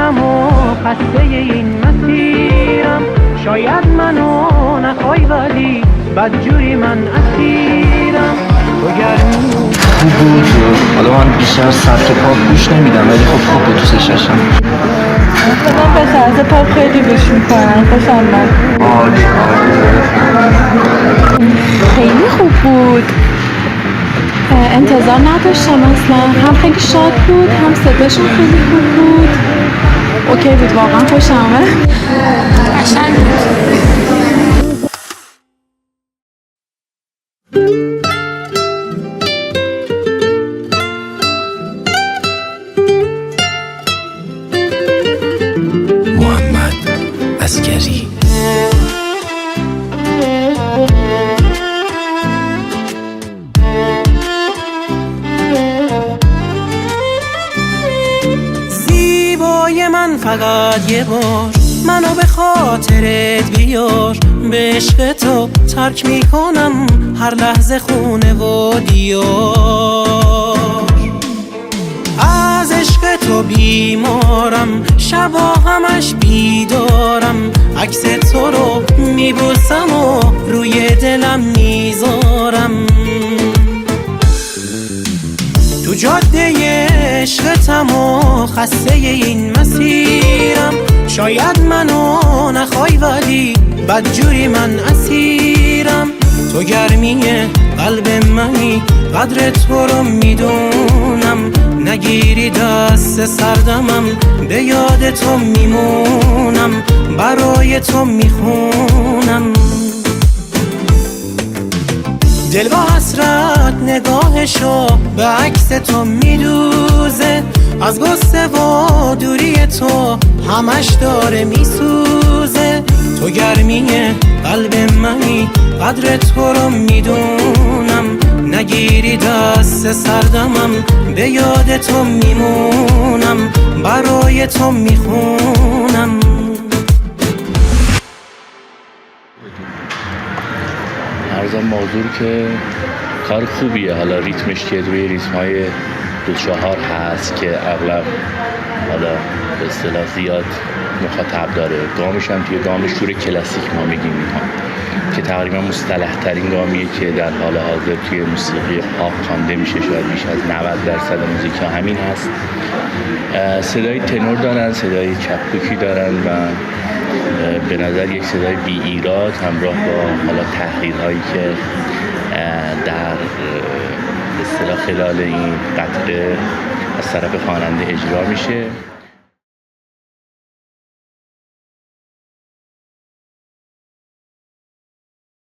غم و خسته این مسیرم. شاید منو نخوای ولی بدجوری من اسیرم. تو گرمی خوب بود. حالا من بیشتر سبک پاپ گوش نمیدم ولی خب خوب بود، دوستش داشتم. من به طرز پاپ خیلی گوش میکنم، خوشم اومد. خیلی خوب بود، انتظار نداشتم اصلا. هم خیلی شاد بود، هم صداشون خیلی خوب بود. اوکی بود، واقعا خوشم اومد. قشنگ بود. محمد عسگری. زیبای من فقط یه بار منو به خاطرت بیار. به عشق تو ترک میکنم هر لحظه خونه و دیار. از عشق تو بیمارم، شبا همش بیدارم. عکس تو رو میبوسم و روی دلم میذارم. تو جاده عشقتم و خسته این مسیرم. شاید منو نخوای ولی بدجوری من اسیرم. تو گرمی قلب منی، قدر تو رو میدونم. نگیری دست سردمم، به یاد تو میمونم. برای تو میخونم. دل با حسرت نگاهشو به عکس تو میدوزه. از غصه و دوری تو همش داره میسوزه. تو گرمی قلب منی، قدر تو رو میدونم. نگیری دست سردمم، به یاد تو میمونم. برای تو میخونم. ارزم معذور که کار خوبیه. حالا ریتمش که روی ریتم‌های 2/4 هست که اغلب حالا به اصطلاح زیاد مخاطب داره. گامش هم توی گام شور کلاسیک ما میگیم که تقریبا مصطلح ترین گامیه که در حال حاضر توی موسیقی پاپ خوانده میشه. شاید بیش از 90% موزیک همین هست. صدای تنور دارن، صدای چپکوکی دارن و به نظر یک صدای بی ایراد همراه با حالا تحریرهایی که در اصطلاح خلال این قطعه از طرف خواننده اجرا میشه.